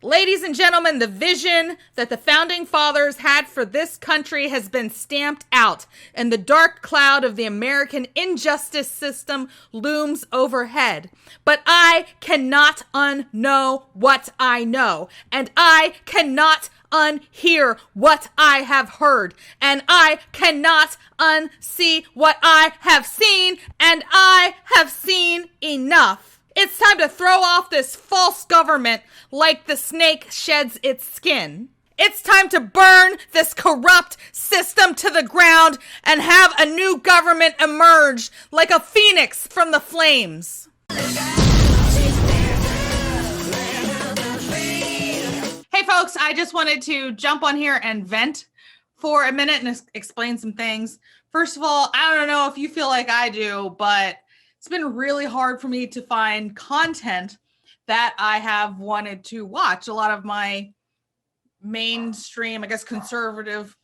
Ladies and gentlemen, the vision that the founding fathers had for this country has been stamped out, and the dark cloud of the American injustice system looms overhead. But I cannot unknow what I know, and I cannot unhear what I have heard, and I cannot unsee what I have seen, and I have seen enough. It's time to throw off this false government like the snake sheds its skin. It's time to burn this corrupt system to the ground and have a new government emerge like a phoenix from the flames. Hey folks, I just wanted to jump on here and vent for a minute and explain some things. First of all, I don't know if you feel like I do, but it's been really hard for me to find content that I have wanted to watch. A lot of my mainstream, I guess, conservative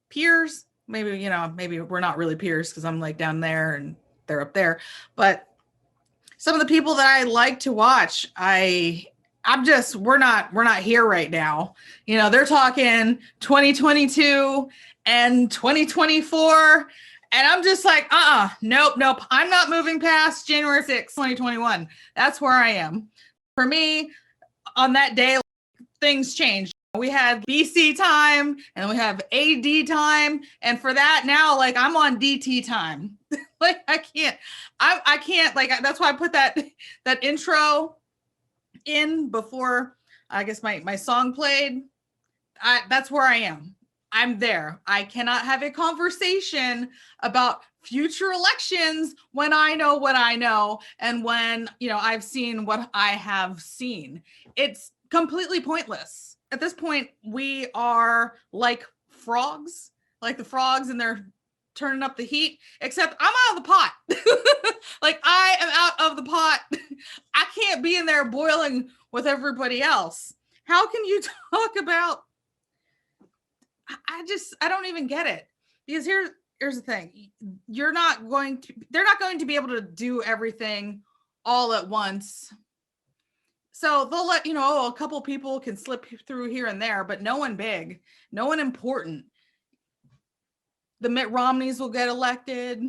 peers, maybe we're not really peers because I'm like down there and they're up there, but some of the people that I like to watch, we're not here right now. You know, they're talking 2022 and 2024. And I'm just like, nope. I'm not moving past January 6th, 2021. That's where I am. For me, on that day, things changed. We had BC time and we have AD time. And for that now, like I'm on DT time. Like I can't, like, that's why I put that intro in before, I guess my song played. That's where I am. I'm there. I cannot have a conversation about future elections when I know what I know and when, I've seen what I have seen. It's completely pointless. At this point, we are like frogs, like the frogs, and they're turning up the heat, except I'm out of the pot. Like I am out of the pot. I can't be in there boiling with everybody else. How can you talk about I don't even get it, because here's the thing. They're not going to be able to do everything all at once. So they'll let, a couple people can slip through here and there, but no one big, no one important. The Mitt Romneys will get elected.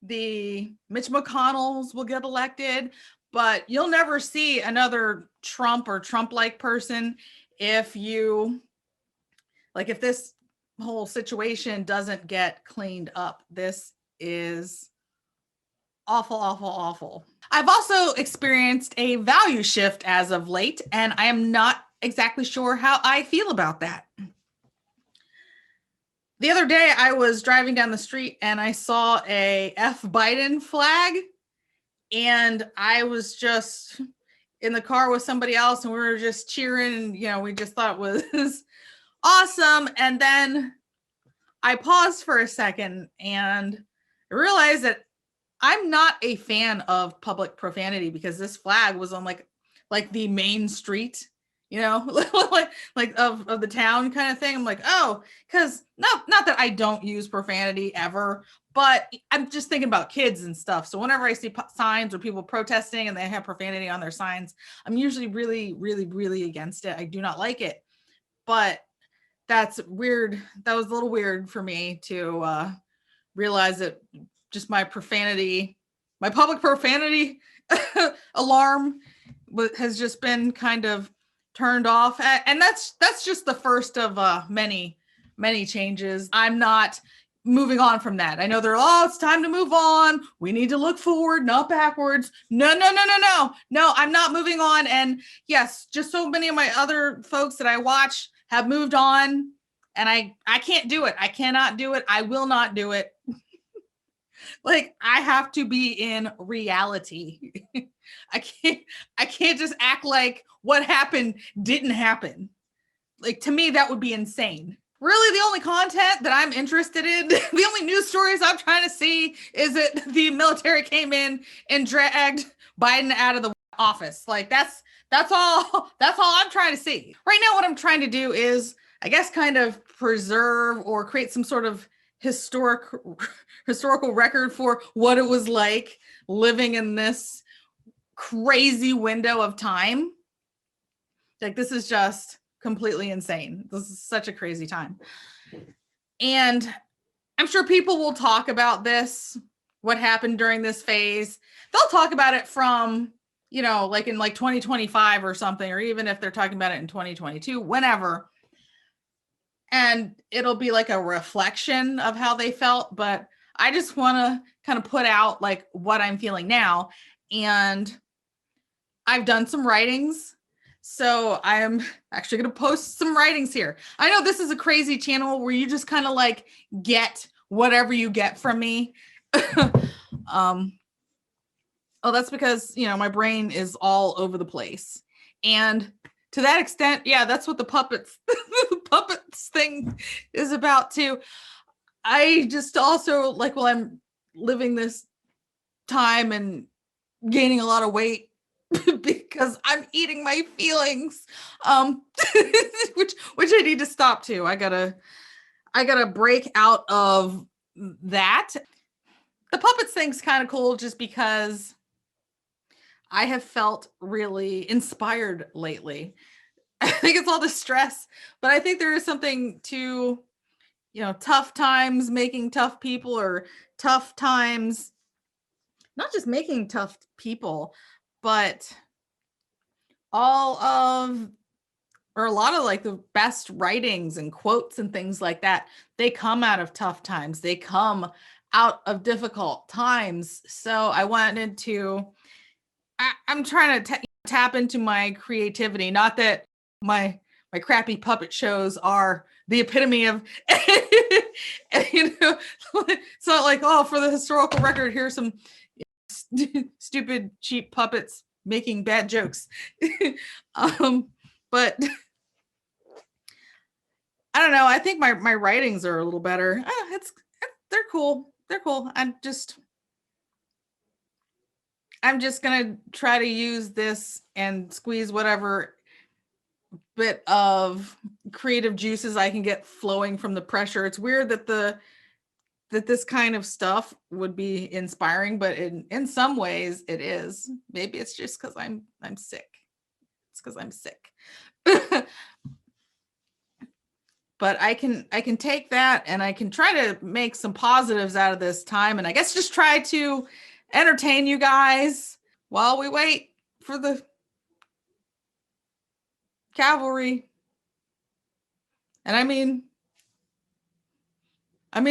The Mitch McConnells will get elected, but you'll never see another Trump or Trump-like person if this whole situation doesn't get cleaned up. This is awful, awful, awful. I've also experienced a value shift as of late, and I am not exactly sure how I feel about that. The other day, I was driving down the street and I saw a F Biden flag, and I was just in the car with somebody else and we were just cheering, and, we just thought it was awesome. And then I paused for a second and realized that I'm not a fan of public profanity, because this flag was on like the main street, like of the town kind of thing. I'm like, oh, because not that I don't use profanity ever, but I'm just thinking about kids and stuff. So whenever I see signs or people protesting and they have profanity on their signs, I'm usually really, really, really against it. I do not like it. But that's weird. That was a little weird for me to realize that just my public profanity alarm has just been kind of turned off. And that's just the first of many, many changes. I'm not moving on from that. I know it's time to move on. We need to look forward, not backwards. No, I'm not moving on. And yes, just so many of my other folks that I watch have moved on, and I can't do it. I cannot do it. I will not do it. Like, I have to be in reality. I can't just act like what happened didn't happen. Like, to me, that would be insane. Really, the only content that I'm interested in, the only news stories I'm trying to see is that the military came in and dragged Biden out of the office. Like, that's all I'm trying to see. Right now, what I'm trying to do is, I guess, kind of preserve or create some sort of historical record for what it was like living in this crazy window of time. Like, this is just completely insane. This is such a crazy time. And I'm sure people will talk about this, what happened during this phase. They'll talk about it from, like in like 2025 or something, or even if they're talking about it in 2022, whenever. And it'll be like a reflection of how they felt. But I just want to kind of put out like what I'm feeling now. And I've done some writings. So I am actually going to post some writings here. I know this is a crazy channel where you just kind of like get whatever you get from me. Oh, that's because, my brain is all over the place. And to that extent, yeah, that's what the puppets thing is about too. I just also like, while I'm living this time and gaining a lot of weight because I'm eating my feelings, which I need to stop too. I gotta break out of that. The puppets thing's kind of cool just because I have felt really inspired lately. I think it's all the stress, but I think there is something to, tough times making tough people, or tough times not just making tough people, but a lot of like the best writings and quotes and things like that, they come out of tough times. They come out of difficult times. So I wanted to, I'm trying to tap into my creativity. Not that my crappy puppet shows are the epitome of, it's not like, oh, for the historical record, here's some stupid, cheap puppets making bad jokes. But I don't know. I think my writings are a little better. They're cool. They're cool. I'm just gonna try to use this and squeeze whatever bit of creative juices I can get flowing from the pressure. It's weird that this kind of stuff would be inspiring, but in some ways it is. Maybe it's just because I'm sick. It's because I'm sick. But I can take that and I can try to make some positives out of this time, and I guess just try to entertain you guys while we wait for the cavalry. And I mean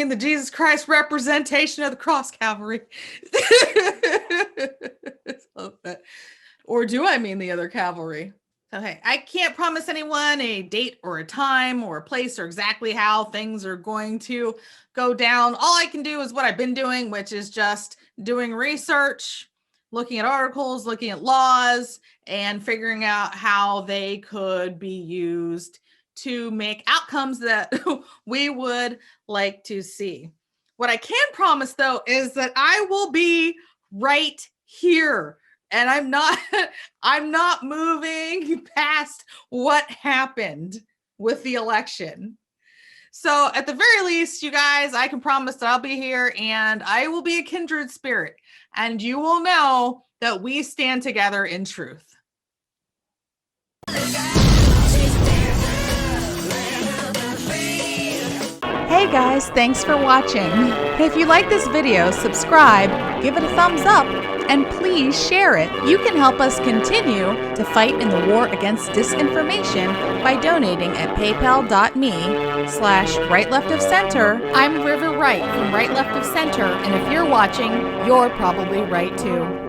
the Jesus Christ representation of the cross cavalry. Or do I mean the other cavalry? Okay, I can't promise anyone a date or a time or a place or exactly how things are going to go down. All I can do is what I've been doing, which is just doing research, looking at articles, looking at laws, and figuring out how they could be used to make outcomes that we would like to see. What I can promise, though, is that I will be right here. And I'm not moving past what happened with the election. So at the very least, you guys, I can promise that I'll be here and I will be a kindred spirit. And you will know that we stand together in truth. Hey guys, thanks for watching. If you like this video, subscribe, give it a thumbs up, and please share it. You can help us continue to fight in the war against disinformation by donating at paypal.me/rightleftofcenter. I'm River Wright from Right Left of Center, and if you're watching, you're probably right too.